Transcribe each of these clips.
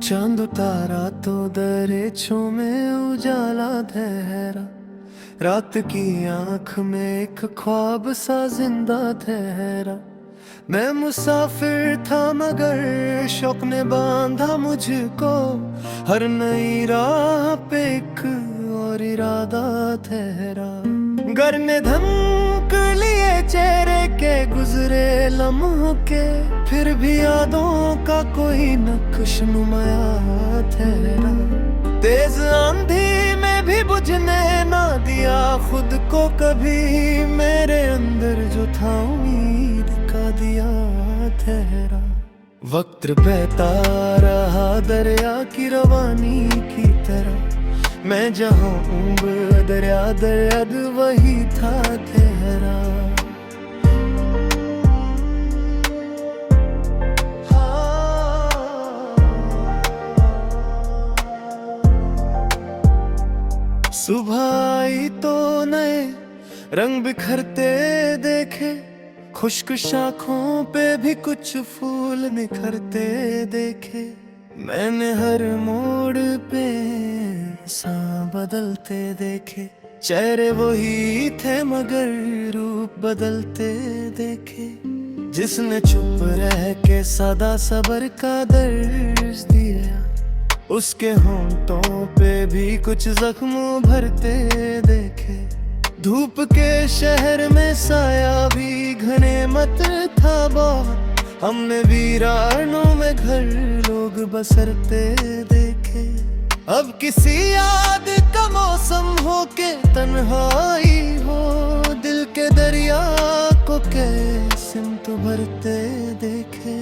चांद उतारा तो दरियों में उजाला ठहरा, रात की आंख में एक ख्वाब सा जिंदा ठहरा। मैं मुसाफिर था मगर शौक ने बांधा मुझको, हर नई राह पे एक और इरादा ठहरा। घर ने धमक लिए चेहरे के गुजरे लम्हों के, फिर भी यादों का कोई नक्शनुमाया ठहरा। तेज आंधी में भी बुझने ना दिया खुद को कभी, मेरे अंदर जो था उम्मीद का दिया ठहरा। वक्त बहता रहा दरिया की रवानी की तरह, मैं जहाँ हूँ दरिया दर्द वही था ठहरा। सुबह आई तो नए रंग बिखरते देखे, खुश्क शाखों पे भी कुछ फूल निखरते देखे। मैंने हर मोड़ पे सा बदलते देखे, चेहरे वही थे मगर रूप बदलते देखे। जिसने चुप रह के सदा सबर का दर्ज दिया, उसके होंठों पे भी कुछ जख्म भरते देखे। धूप के शहर में साया भी घने मत था बहुत, हमने वीरानों में घर लोग बसरते देखे। अब किसी याद का मौसम हो के तन्हाई हो, दिल के दरिया को कैसे सिमत भरते देखे।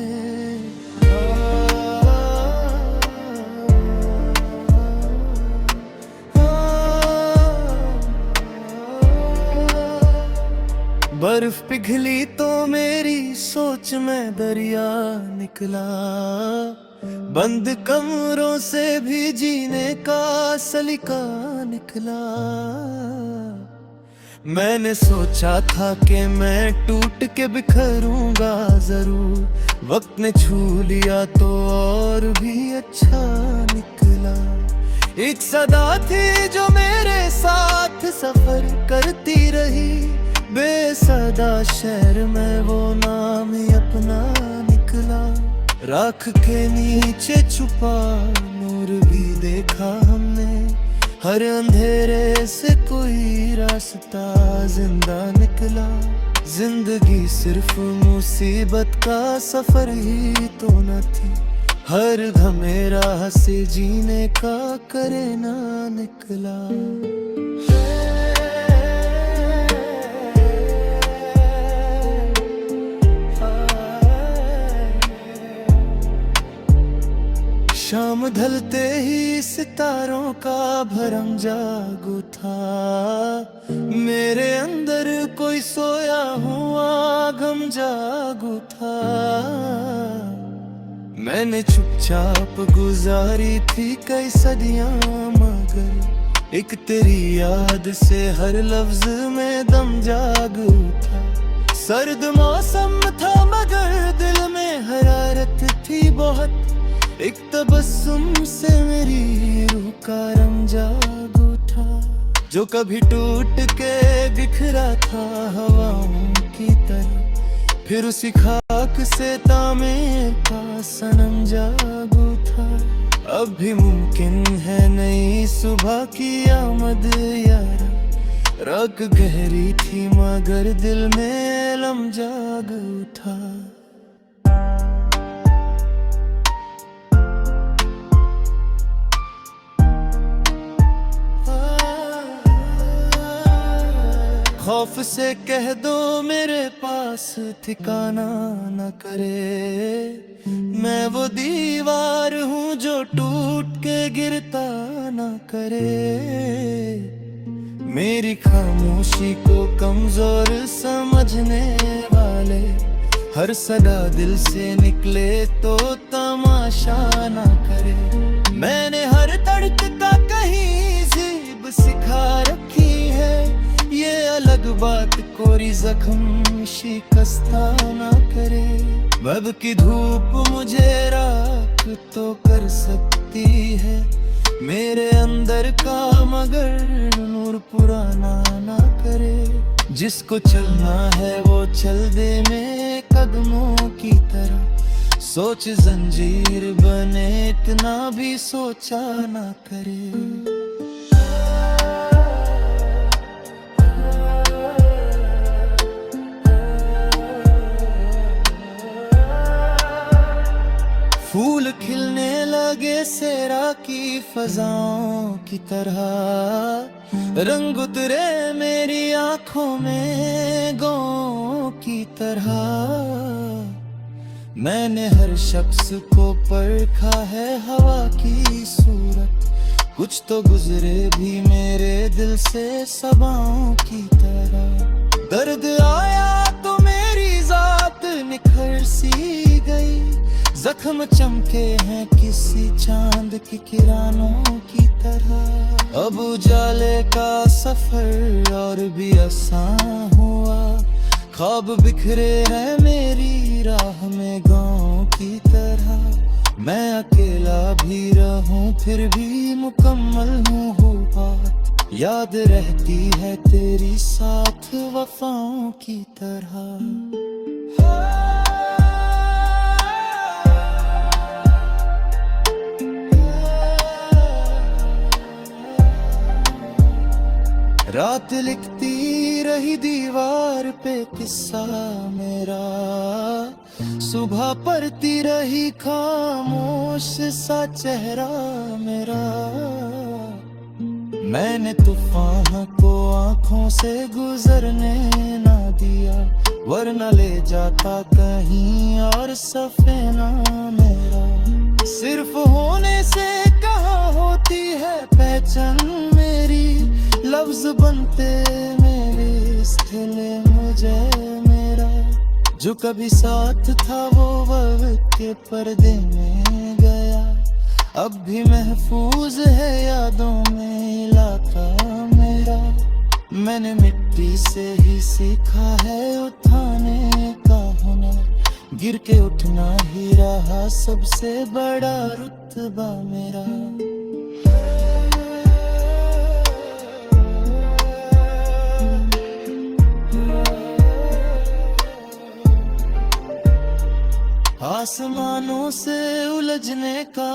बर्फ पिघली तो मेरी सोच में दरिया निकला, बंद कमरों से भी जीने का सलीका निकला। मैंने सोचा था कि मैं टूट के बिखरूंगा जरूर, वक्त ने छू लिया तो और भी अच्छा निकला। एक सदा थी जो मेरे साथ सफर करती रही, बेसदा शहर में वो नाम ही अपना निकला। राख के नीचे छुपा नूर भी देखा हमने, हर अंधेरे से कोई रास्ता जिंदा निकला। जिंदगी सिर्फ मुसीबत का सफर ही तो न थी, हर घमेरा से जीने का करे ना निकला। शाम ढलते ही सितारों का भरम जागू था, मेरे अंदर कोई सोया हुआ गम जागू था। मैंने चुपचाप गुजारी थी कई सदियां मगर, एक तेरी याद से हर लफ्ज में दम जागू था। सर्द मौसम था मगर दिल में हरारत थी बहुत, एक तबस्सुम से मेरी रूह का रंग जाग उठा। जो कभी टूट के बिखरा था हवाओं की तरह, फिर उसी खाक से तामीर का सनम जाग उठा। अब भी मुमकिन है नई सुबह की आमद यारा, रात गहरी थी मगर दिल में लम जाग उठा। खौफ से कह दो मेरे पास ठिकाना न करे, मैं वो दीवार हूँ जो टूट के गिरता न करे। मेरी खामोशी को कमजोर समझने वाले, हर सदा दिल से निकले तो तमाशा न करे। मैंने हर तड़क का कहीं जीब सिखा रखी है, ये अलग बात कोरी जख्म शिकस्ता ना करे। बब की धूप मुझे राख तो कर सकती जलाती है मेरे अंदर का, मगर नूर पुराना ना करे। जिसको चलना है वो चल दे मेरे कदमों की तरह, सोच जंजीर बने इतना भी सोचा ना करे। फूल खिलने लगे सेरा की फजाओं की तरह, रंग उतरे मेरी आंखों में गौ की तरह। मैंने हर शख्स को परखा है हवा की सूरत, कुछ तो गुजरे भी मेरे दिल से सबाओं की तरह। दर्द आया तो मेरी जात निखर सी गई, जख्म चमके हैं किसी चांद की किरणों की तरह। अब उजाले का सफर और भी आसान हुआ, ख्वाब बिखरे हैं मेरी राह में गाँव की तरह। मैं अकेला भी रहूं फिर भी मुकम्मल हूँ बात, याद रहती है तेरी साथ वफाओं की तरह। रात लिखती रही दीवार पे किस्सा मेरा, सुबह पढ़ती रही खामोश सा चेहरा मेरा। मैंने तूफान को आंखों से गुजरने ना दिया, वरना ले जाता कहीं और सफेना मेरा। सिर्फ होने से कहाँ होती है पहचान मेरी, लफ्ज बनते मेरे इस खिले मुझे मेरा। जो कभी साथ था वो वक्त के पर्दे में गया, अब भी महफूज है यादों में इलाका मेरा। मैंने मिट्टी से ही सीखा है उठाने का हुनर, गिर के उठना ही रहा सबसे बड़ा रुतबा मेरा। आसमानों से उलझने का